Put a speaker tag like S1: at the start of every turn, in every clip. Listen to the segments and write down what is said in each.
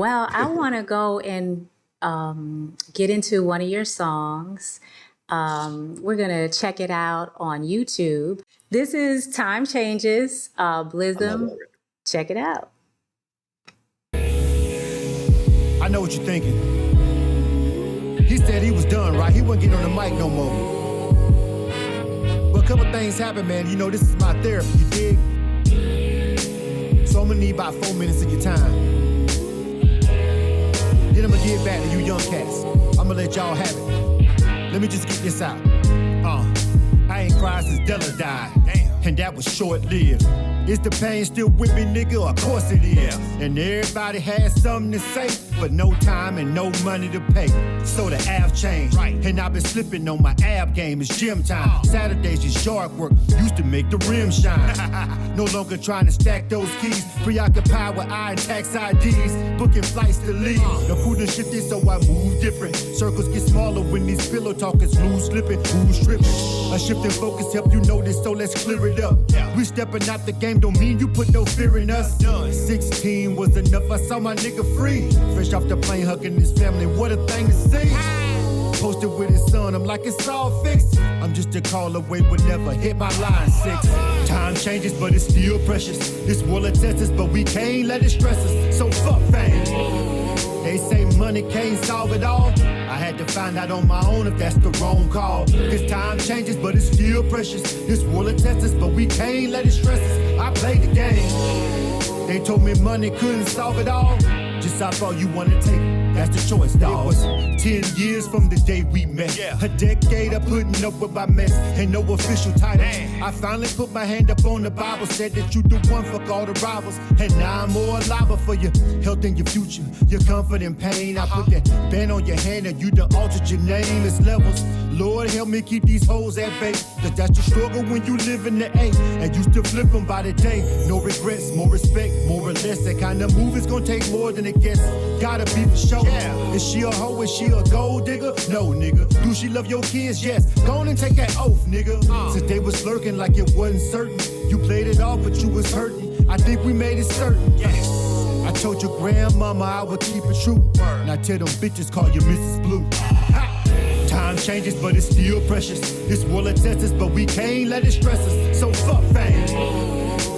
S1: Well, I want to go and get into one of your songs. We're going to check it out on YouTube. This is Time Changes,
S2: I love
S1: Blizm.
S2: that.
S1: Check it out.
S3: I know what you're thinking. He said he was done, right? He wasn't getting on the mic no more. But a couple things happened, man. You know, this is my therapy, you dig? So I'm gonna need about 4 minutes of your time. Then I'm gonna give it back to you young cats. I'm gonna let y'all have it. Let me just get this out. I ain't cried since Della died. And that was short-lived. Is the pain still with me, nigga? Of course it is. And everybody has something to say, but no time and no money to pay. So the ab changed. Right. And I've been slipping on my ab game. It's gym time. Saturdays is yard work. Used to make the rim shine. No longer trying to stack those keys. Preoccupied with I and tax IDs. Booking flights to leave. The food done shifted, so I move different. Circles get smaller when these pillow talkers lose slipping. Who's tripping? A shift in focus help you notice, so let's clear it up. We stepping out the game, don't mean you put no fear in us. 16 was enough, I saw my nigga free. Fresh off the plane, hugging his family, what a thing to see. Posted with his son, I'm like, it's all fixed. I'm just a call away, would never hit my line 6. Time changes, but it's still precious. This world will test us, but we can't let it stress us. So fuck fame. They say money can't solve it all. I had to find out on my own if that's the wrong call. Cause time changes, but it's still precious. This world will test us, but we can't let it stress us. I played the game. They told me money couldn't solve it all. Just how far you wanna take it. That's the choice, dawg. It was 10 years from the day we met. A decade of putting up with my mess and no official title. I finally put my hand up on the Bible, said that you the one for all the rivals. And now I'm more alive for your health and your future, your comfort and pain. I put that band on your hand and you done altered your name. It's levels. Lord, help me keep these hoes at bay. Cause that's the struggle when you live in the A. And you still flip them by the day. No regrets, more respect, more or less. That kind of move is gonna take more than it gets. Gotta be for sure. Is she a hoe? Is she a gold digger? No, nigga. Do she love your kids? Yes. Go on and take that oath, nigga. Since they was lurking like it wasn't certain. You played it off, but you was hurting. I think we made it certain. Yes. I told your grandmama I would keep it true. Now tell them bitches call you Mrs. Blue. Time changes, but it's still precious. This world will test us, but we can't let it stress us. So fuck fame.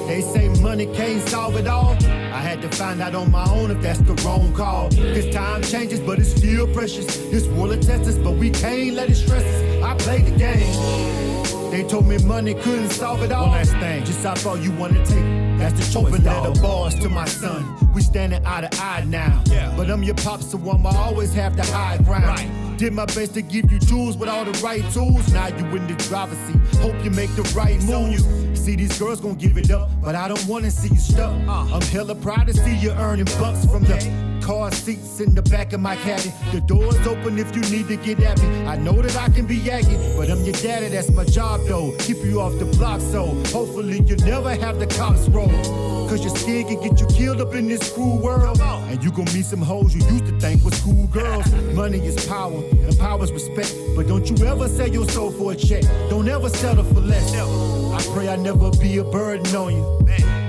S3: They say money can't solve it all. I had to find out on my own if that's the wrong call. Cause time changes, but it's still precious. This world will test us, but we can't let it stress us. I played the game. They told me money couldn't solve it all. One last thing, just how far you wanna take it. That's the choice. Open letter bars to my son. We standing eye to eye now. But I'm your pops, so I'ma always have the high ground. Did my best to give you jewels with all the right tools. Now you in the driver's seat. Hope you make the right move. See, these girls gon' give it up, but I don't wanna see you stuck. I'm hella proud to see you earning bucks from the car seats in the back of my caddy. The door's open if you need to get at me. I know that I can be yaggy, but I'm your daddy, that's my job though. Keep you off the block, so hopefully you never have the cops roll. Cause your skin can get you killed up in this cruel world. And you gon' meet some hoes you used to think was cool girls. Money is power, and power's respect. But don't you ever sell your soul for a check. Don't ever settle for less. I pray I never be a burden on you.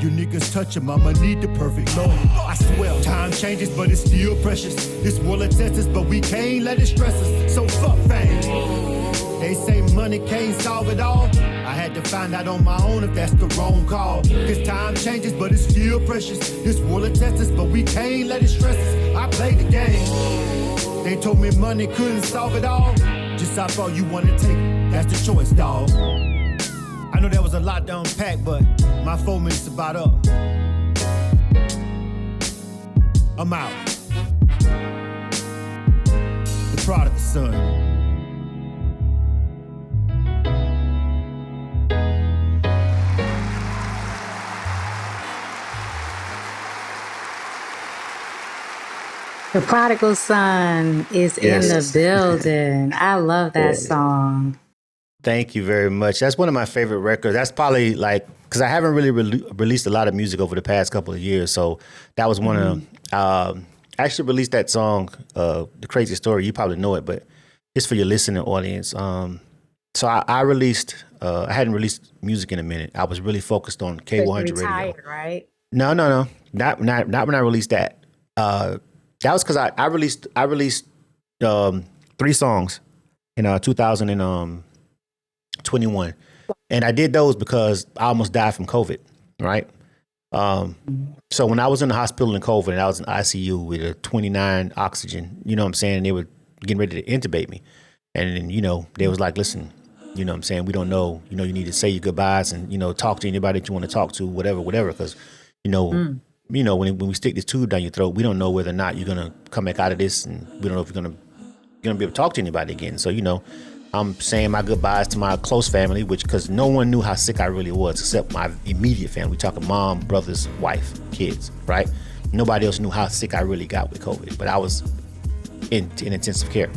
S3: You niggas touch him, I'ma need the perfect lawyer. I swear, time changes, but it's still precious. This world will test us, but we can't let it stress us. So fuck fame. They say money can't solve it all. I had to find out on my own if that's the wrong call. Cause time changes, but it's still precious. This world will test us, but we can't let it stress us. I played the game. They told me money couldn't solve it all. Just how far you wanna take it. That's the choice, dawg. I know that was a lot to unpack, but my 4 minutes about up. I'm out. The prodigal son.
S1: The Prodigal Son is in the building. I love that song.
S2: Thank you very much. That's one of my favorite records. That's probably like, because I haven't really released a lot of music over the past couple of years. So that was one of, I actually released that song, The Crazy Story. You probably know it, but it's for your listening audience. So I released, I hadn't released music in a minute. I was really focused on K100
S1: retired,
S2: Radio.
S1: Right?
S2: No. Not when I released that. that was because I released 3 songs in 2021, and I did those because I almost died from COVID, right? So when I was in the hospital in COVID and I was in ICU with a 29 oxygen, you know what I'm saying? And they were getting ready to intubate me. And then, they was like, listen, you know what I'm saying? We don't know, you need to say your goodbyes and, talk to anybody that you want to talk to, whatever. Cause, when we stick this tube down your throat, we don't know whether or not you're going to come back out of this. And we don't know if you're going to be able to talk to anybody again. So, I'm saying my goodbyes to my close family, because no one knew how sick I really was except my immediate family. We talking mom, brothers, wife, kids, right? Nobody else knew how sick I really got with COVID, but I was in intensive care.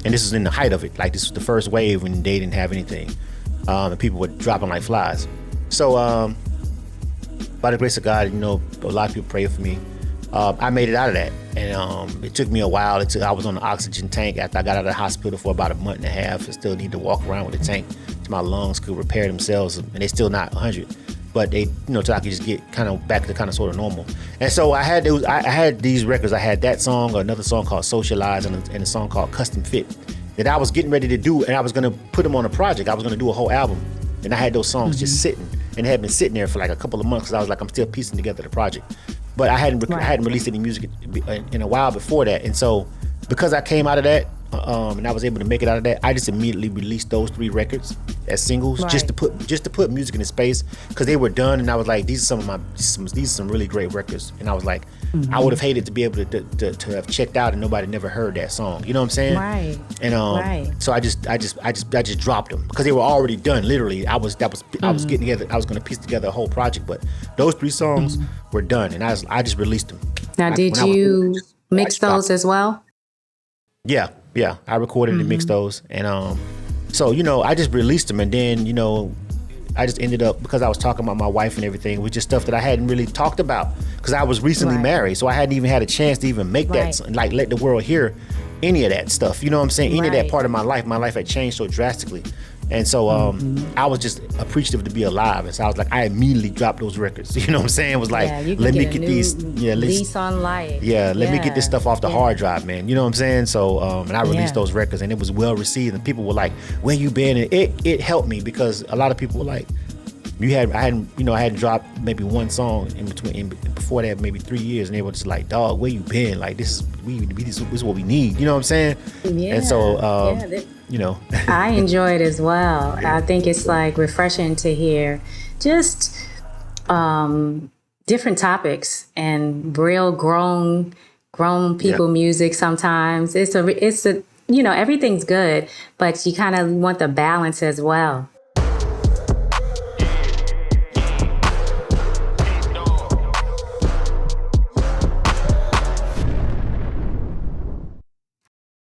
S2: And this was in the height of it. Like, this was the first wave when they didn't have anything. And people were dropping like flies. So by the grace of God, a lot of people prayed for me. I made it out of that, and it took me a while. I was on the oxygen tank after I got out of the hospital for about a month and a half. I still need to walk around with the tank so my lungs could repair themselves, and they're still not 100, but they, so I could just get kind of back to kind of sort of normal. And so I had these records. I had that song, or another song called Socialize, and a song called Custom Fit that I was getting ready to do, and I was going to put them on a project. I was going to do a whole album, and I had those songs just sitting, and they had been sitting there for like a couple of months because I was like, I'm still piecing together the project. But I hadn't released any music in a while before that, and so because I came out of that, and I was able to make it out of that, I just immediately released those 3 records as singles, just to put music in the space, because they were done, and I was like, these are some really great records, and I was like, I would have hated to be able to have checked out and nobody never heard that song. You know what I'm saying?
S1: Right.
S2: And so I just dropped them because they were already done. Literally, I was getting together. I was going to piece together a whole project, but those 3 songs were done, and I just released them.
S1: Now, did you mix those as well?
S2: Yeah. I recorded and mixed those, and so I just released them, and then I just ended up, because I was talking about my wife and everything, with just stuff that I hadn't really talked about, because I was recently married, so I hadn't even had a chance to even make that, like, let the world hear any of that stuff. You know what I'm saying? Any of that part of my life had changed so drastically. And so I was just appreciative to be alive. And so I was like, I immediately dropped those records. You know what I'm saying? It was like, let me get these.
S1: Lease on life.
S2: Let me get this stuff off the hard drive, man. You know what I'm saying? So, and I released those records, and it was well received. And people were like, where you been? And it helped me, because a lot of people were like, I hadn't dropped maybe one song before that, maybe 3 years, and they were just like, dog, where you been? Like, this is what we need. You know what I'm saying?
S1: Yeah.
S2: And so,
S1: I enjoy it as well. I think it's like refreshing to hear just different topics and real grown people music. Sometimes it's a everything's good, but you kind of want the balance as well.